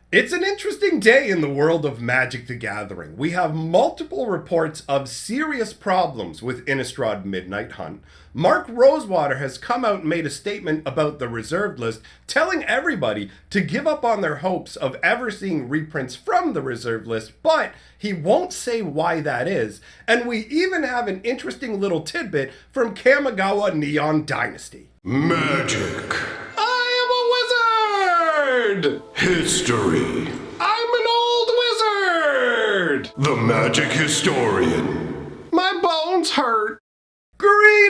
It's an interesting day in the world of Magic the Gathering. We have multiple reports of serious problems with Innistrad Midnight Hunt. Mark Rosewater has come out and made a statement about the reserved list, telling everybody to give up on their hopes of ever seeing reprints from the reserved list, but he won't say why that is. And we even have an interesting little tidbit from Kamigawa Neon Dynasty. Magic. History. I'm an old wizard! The Magic Historian. My bones hurt. Greetings!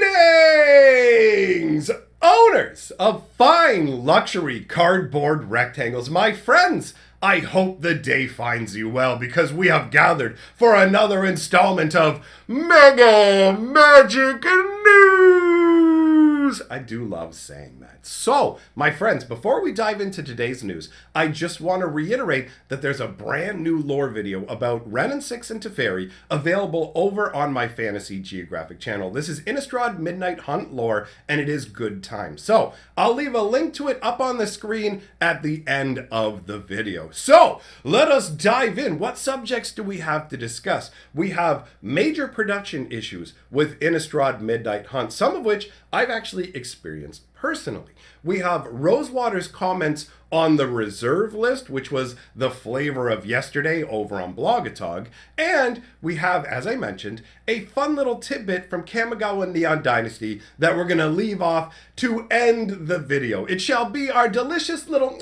Owners of fine luxury cardboard rectangles, my friends, I hope the day finds you well because we have gathered for another installment of Mega Magic News! I do love saying that. So, my friends, before we dive into today's news, I just want to reiterate that there's a brand new lore video about Wrenn and Six and Teferi available over on my Fantasy Geographic channel. This is Innistrad Midnight Hunt lore, and it is good time. So, I'll leave a link to it up on the screen at the end of the video. So, let us dive in. What subjects do we have to discuss? We have major production issues with Innistrad Midnight Hunt, some of which I've actually experienced personally. We have Rosewaters' comments on the reserve list, which was the flavor of yesterday over on Blogatog. And we have, as I mentioned, a fun little tidbit from Kamigawa Neon Dynasty that we're going to leave off to end the video. It shall be our delicious little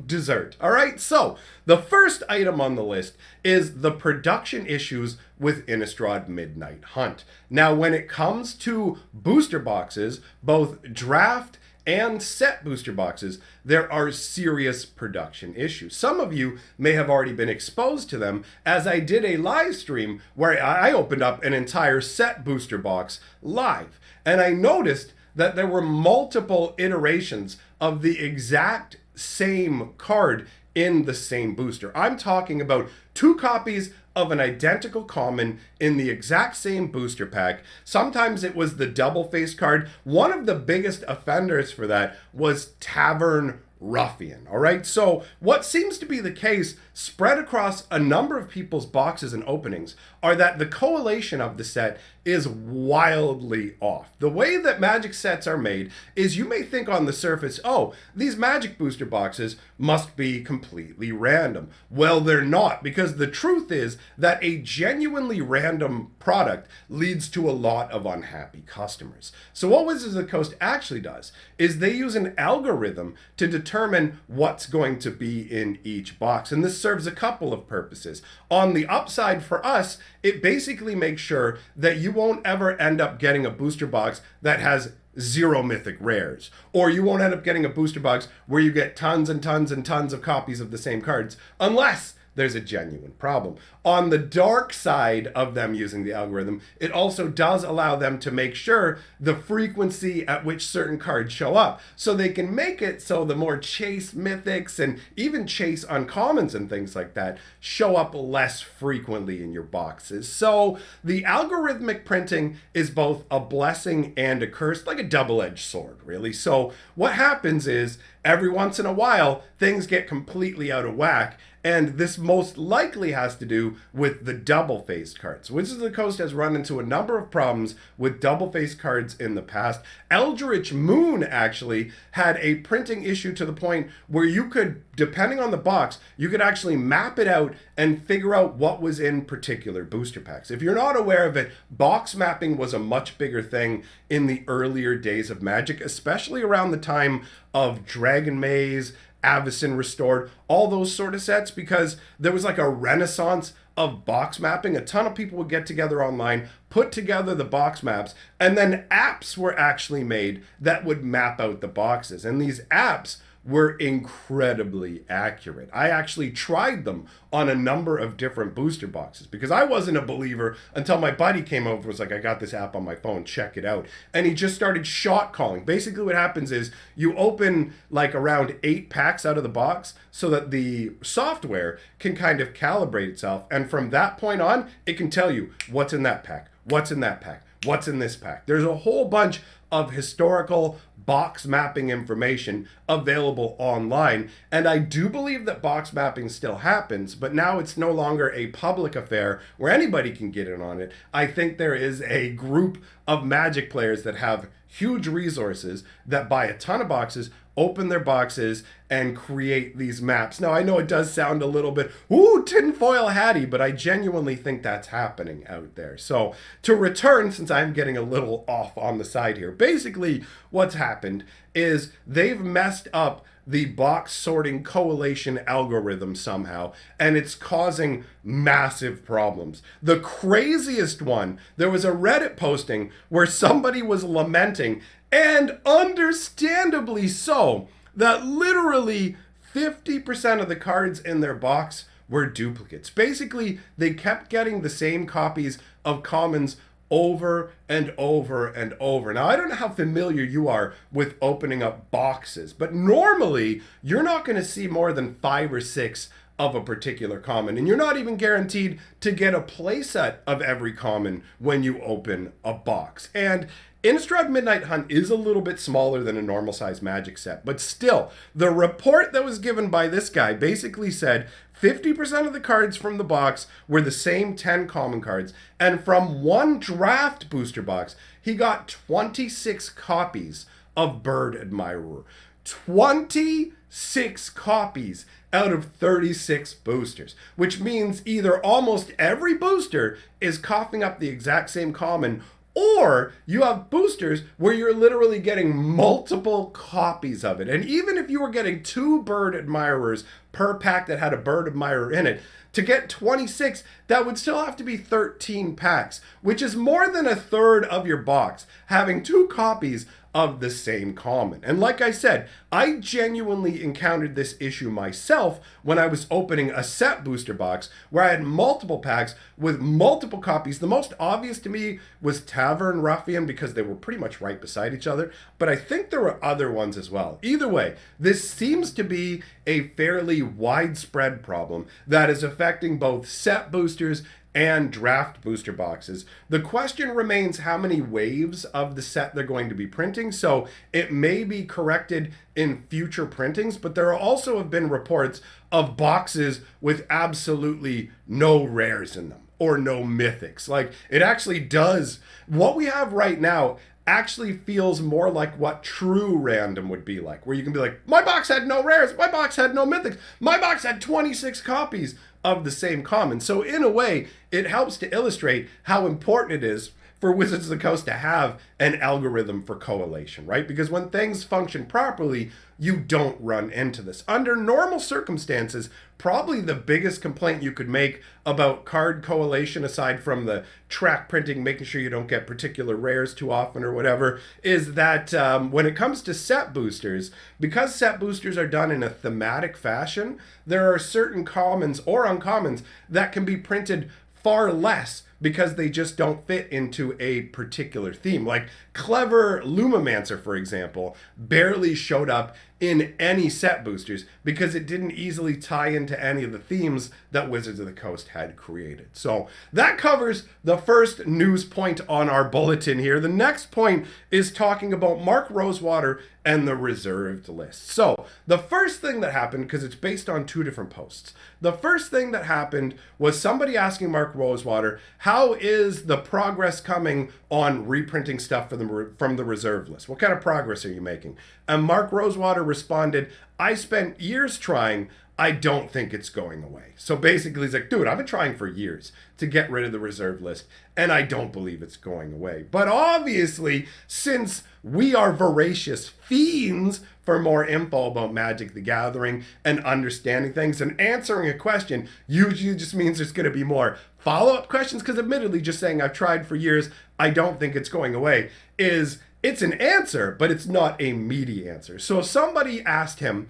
dessert. All right, so the first item on the list is the production issues with Innistrad Midnight Hunt. Now, when it comes to booster boxes, both draft and set booster boxes, there are serious production issues. Some of you may have already been exposed to them, as I did a live stream where I opened up an entire set booster box live. And I noticed that there were multiple iterations of the exact same card in the same booster. I'm talking about 2 copies of an identical common in the exact same booster pack. Sometimes it was the double face card. One of the biggest offenders for that was Tavern Ruffian. All right, so what seems to be the case spread across a number of people's boxes and openings are that the correlation of the set is wildly off. The way that Magic sets are made is you may think on the surface, oh, these Magic booster boxes must be completely random. Well, they're not, because the truth is that a genuinely random product leads to a lot of unhappy customers. So what Wizards of the Coast actually does is they use an algorithm to determine what's going to be in each box. And this serves a couple of purposes. On the upside for us, it basically makes sure that you won't ever end up getting a booster box that has 0 mythic rares, or you won't end up getting a booster box where you get tons and tons and tons of copies of the same cards, unless there's a genuine problem. On the dark side of them using the algorithm, it also does allow them to make sure the frequency at which certain cards show up. So they can make it so the more chase mythics and even chase uncommons and things like that show up less frequently in your boxes. So the algorithmic printing is both a blessing and a curse, like a double-edged sword, really. So what happens is every once in a while, things get completely out of whack. And this most likely has to do with the double-faced cards. Wizards of the Coast has run into a number of problems with double-faced cards in the past. Eldritch Moon actually had a printing issue to the point where you could, depending on the box, you could actually map it out and figure out what was in particular booster packs. If you're not aware of it, box mapping was a much bigger thing in the earlier days of Magic, especially around the time of Dragon Maze, Avacyn Restored, all those sort of sets, because there was like a renaissance of box mapping. A ton of people would get together online, put together the box maps, and then apps were actually made that would map out the boxes. And these apps were incredibly accurate. I actually tried them on a number of different booster boxes because I wasn't a believer until my buddy came over and was like, I got this app on my phone, check it out. And he just started shot calling. Basically what happens is you open like around 8 packs out of the box so that the software can kind of calibrate itself. And from that point on, it can tell you what's in that pack, what's in that pack, what's in this pack. There's a whole bunch of historical box mapping information available online, and I do believe that box mapping still happens, but now it's no longer a public affair where anybody can get in on it. I think there is a group of Magic players that have huge resources that buy a ton of boxes, open their boxes, and create these maps. Now, I know it does sound a little bit, ooh, tinfoil hatty, but I genuinely think that's happening out there. So, to return, since I'm getting a little off on the side here, basically what's happened is they've messed up the box sorting coalition algorithm somehow, and it's causing massive problems. The craziest one, there was a Reddit posting where somebody was lamenting, and understandably so, that literally 50% of the cards in their box were duplicates. Basically, they kept getting the same copies of commons over and over and over. Now, I don't know how familiar you are with opening up boxes, but normally you're not going to see more than 5 or 6 of a particular common, and you're not even guaranteed to get a playset of every common when you open a box. And Innistrad Midnight Hunt is a little bit smaller than a normal size Magic set, but still, the report that was given by this guy basically said 50% of the cards from the box were the same 10 common cards, and from one draft booster box, he got 26 copies of Bird Admirer. 26 copies out of 36 boosters, which means either almost every booster is coughing up the exact same common, or you have boosters where you're literally getting multiple copies of it. And even if you were getting 2 Bird Admirers per pack that had a Bird Admirer in it, to get 26, that would still have to be 13 packs, which is more than a third of your box having 2 copies of the same common. And like I said, I genuinely encountered this issue myself when I was opening a set booster box where I had multiple packs with multiple copies. The most obvious to me was Tavern Ruffian because they were pretty much right beside each other, but I think there were other ones as well. Either way, this seems to be a fairly widespread problem that is affecting both set boosters and draft booster boxes. The question remains how many waves of the set they're going to be printing, so it may be corrected in future printings, but there also have been reports of boxes with absolutely no rares in them or no mythics. Like, it actually does, what we have right now actually feels more like what true random would be like, where you can be like, my box had no rares, my box had no mythics, my box had 26 copies of the same common. So in a way, it helps to illustrate how important it is for Wizards of the Coast to have an algorithm for collation, right? Because when things function properly, you don't run into this. Under normal circumstances, probably the biggest complaint you could make about card collation, aside from the track printing, making sure you don't get particular rares too often or whatever, is that when it comes to set boosters, because set boosters are done in a thematic fashion, there are certain commons or uncommons that can be printed far less because they just don't fit into a particular theme. Like Clever Lumimancer, for example, barely showed up in any set boosters because it didn't easily tie into any of the themes that Wizards of the Coast had created. So that covers the first news point on our bulletin here. The next point is talking about Mark Rosewater and the reserved list. So the first thing that happened, because it's based on 2 different posts, the first thing that happened was somebody asking Mark Rosewater, how is the progress coming on reprinting stuff from the reserve list? What kind of progress are you making? And Mark Rosewater responded, I spent years trying. I don't think it's going away. So basically he's like, dude, I've been trying for years to get rid of the reserve list, and I don't believe it's going away. But obviously, since we are voracious fiends for more info about Magic the Gathering and understanding things and answering a question usually just means there's going to be more follow-up questions, because admittedly just saying I've tried for years, I don't think it's going away, it's an answer, but it's not a meaty answer. So somebody asked him,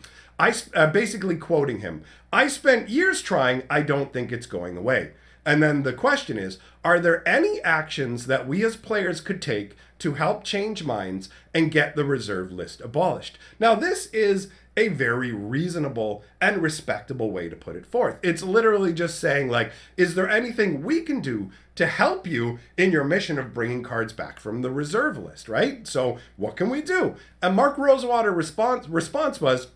basically quoting him, I spent years trying, I don't think it's going away. And then the question is, are there any actions that we as players could take to help change minds and get the reserve list abolished? Now, this is a very reasonable and respectable way to put it forth. It's literally just saying, like, is there anything we can do to help you in your mission of bringing cards back from the reserve list, right? So what can we do? And Mark Rosewater response was,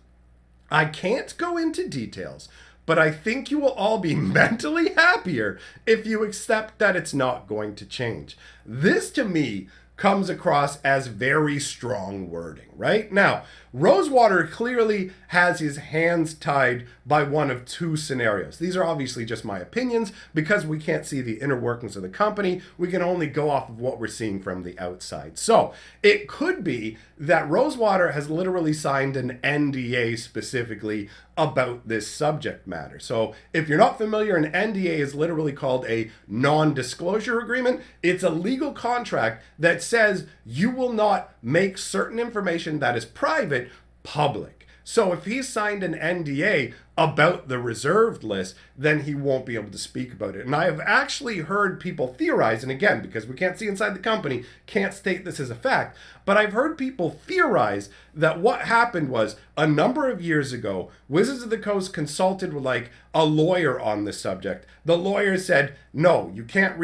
I can't go into details, but I think you will all be mentally happier if you accept that it's not going to change. This, to me, comes across as very strong wording, right? Now, Rosewater clearly has his hands tied by one of two scenarios. These are obviously just my opinions because we can't see the inner workings of the company. We can only go off of what we're seeing from the outside. So it could be that Rosewater has literally signed an NDA specifically about this subject matter. So if you're not familiar, an NDA is literally called a non-disclosure agreement. It's a legal contract that says you will not make certain information that is private public. So if he signed an NDA about the reserved list, then he won't be able to speak about it. And I have actually heard people theorize, and again, because we can't see inside the company, can't state this as a fact, but I've heard people theorize that what happened was a number of years ago, Wizards of the Coast consulted with like a lawyer on this subject. The lawyer said, no, you can't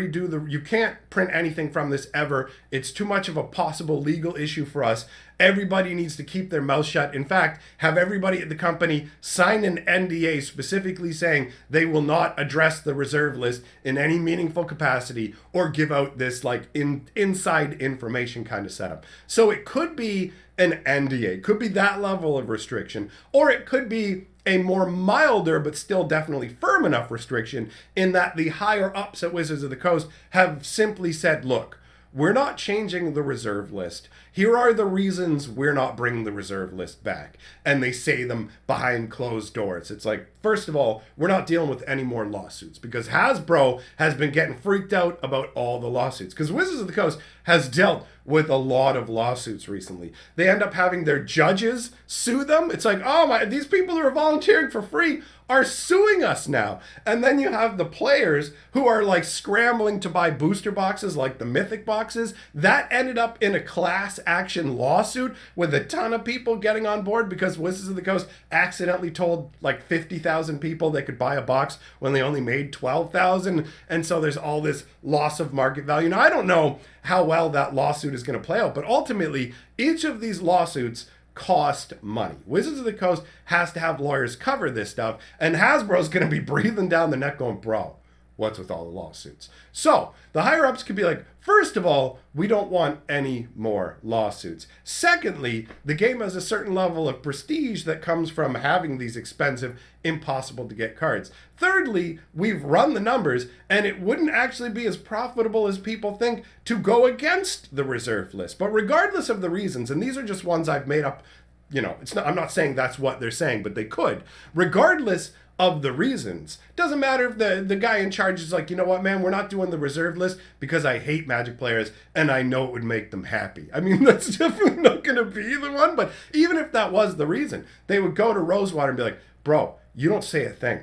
print anything from this ever. It's too much of a possible legal issue for us. Everybody needs to keep their mouth shut. In fact, have everybody at the company sign an NDA specifically saying they will not address the reserve list in any meaningful capacity or give out this like inside information kind of setup. So it could be an NDA, could be that level of restriction, or it could be a more milder but still definitely firm enough restriction in that the higher ups at Wizards of the Coast have simply said, look, we're not changing the reserve list. Here are the reasons we're not bringing the reserve list back. And they say them behind closed doors. It's like, first of all, we're not dealing with any more lawsuits because Hasbro has been getting freaked out about all the lawsuits. Because Wizards of the Coast has dealt with a lot of lawsuits recently. They end up having their judges sue them. It's like, oh my, these people who are volunteering for free are suing us now. And then you have the players who are like scrambling to buy booster boxes like the Mythic boxes. That ended up in a class action lawsuit with a ton of people getting on board because Wizards of the Coast accidentally told like 50,000 people they could buy a box when they only made 12,000. And so there's all this loss of market value. Now, I don't know how well that lawsuit is going to play out, but ultimately each of these lawsuits cost money. Wizards of the Coast has to have lawyers cover this stuff, and Hasbro's going to be breathing down the neck going, bro, what's with all the lawsuits? So the higher ups could be like, first of all, we don't want any more lawsuits. Secondly, the game has a certain level of prestige that comes from having these expensive, impossible to get cards. Thirdly, we've run the numbers and it wouldn't actually be as profitable as people think to go against the reserve list. But regardless of the reasons, and these are just ones I've made up, you know, I'm not saying that's what they're saying, but they could. Regardless of the reasons. Doesn't matter if the guy in charge is like, you know what, man, we're not doing the reserve list because I hate Magic players and I know it would make them happy. I mean, that's definitely not going to be the one, but even if that was the reason, they would go to Rosewater and be like, bro, you don't say a thing.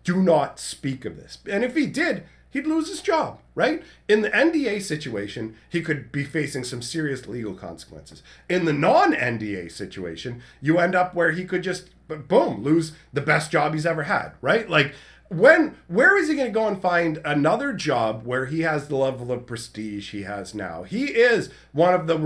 Do not speak of this. And if he did, he'd lose his job, right? In the NDA situation, he could be facing some serious legal consequences. In the non-NDA situation, you end up where he could just, boom, lose the best job he's ever had, right? Like, where is he going to go and find another job where he has the level of prestige he has now? He is one of the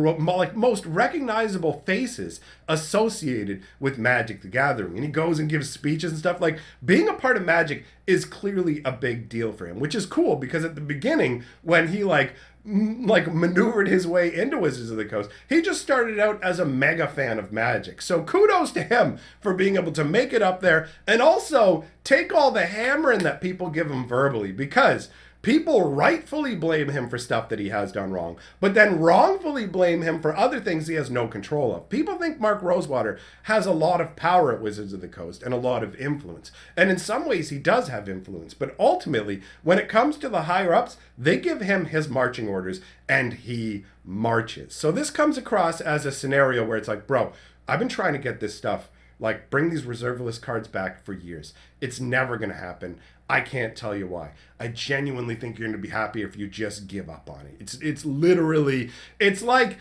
most recognizable faces associated with Magic the Gathering. And he goes and gives speeches and stuff. Like, being a part of Magic is clearly a big deal for him, which is cool because at the beginning, when he maneuvered his way into Wizards of the Coast, he just started out as a mega fan of Magic. So kudos to him for being able to make it up there and also take all the hammering that people give him verbally, because people rightfully blame him for stuff that he has done wrong, but then wrongfully blame him for other things he has no control of. People think Mark Rosewater has a lot of power at Wizards of the Coast and a lot of influence. And in some ways, he does have influence. But ultimately, when it comes to the higher-ups, they give him his marching orders, and he marches. So this comes across as a scenario where it's like, bro, I've been trying to get this stuff Like, bring these reserve list cards back for years. It's never going to happen. I can't tell you why. I genuinely think you're going to be happier if you just give up on it. It's literally, it's like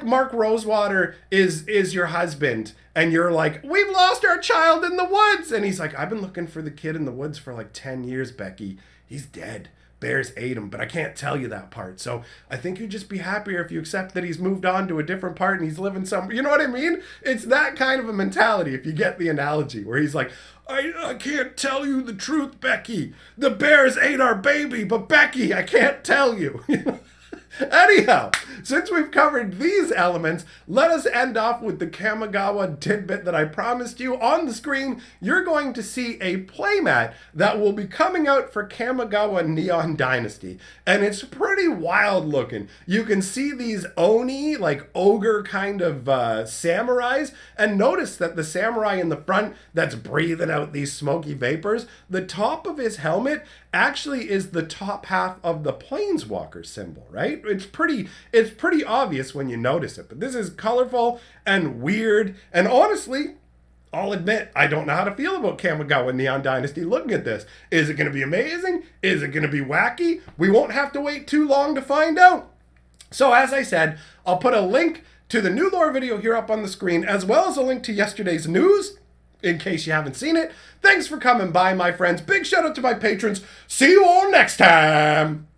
Mark Rosewater is your husband, and you're like, we've lost our child in the woods, and he's like, I've been looking for the kid in the woods for like 10 years, Becky. He's dead. Bears ate him, but I can't tell you that part. So I think you'd just be happier if you accept that he's moved on to a different part and he's living somewhere. You know what I mean? It's that kind of a mentality, if you get the analogy, where he's like, I can't tell you the truth, Becky. The bears ate our baby, but Becky, I can't tell you. Anyhow, since we've covered these elements, let us end off with the Kamigawa tidbit that I promised you. On the screen, you're going to see a playmat that will be coming out for Kamigawa Neon Dynasty. And it's pretty wild looking. You can see these Oni, like ogre kind of samurais. And notice that the samurai in the front that's breathing out these smoky vapors, the top of his helmet actually is the top half of the planeswalker symbol, right? It's pretty obvious when you notice it, but this is colorful and weird, and honestly, I'll admit, I don't know how to feel about Kamigawa Neon Dynasty looking at this. Is it going to be amazing? Is it going to be wacky? We won't have to wait too long to find out. So as I said, I'll put a link to the new lore video here up on the screen, as well as a link to yesterday's news, in case you haven't seen it. Thanks for coming by, my friends. Big shout out to my patrons. See you all next time.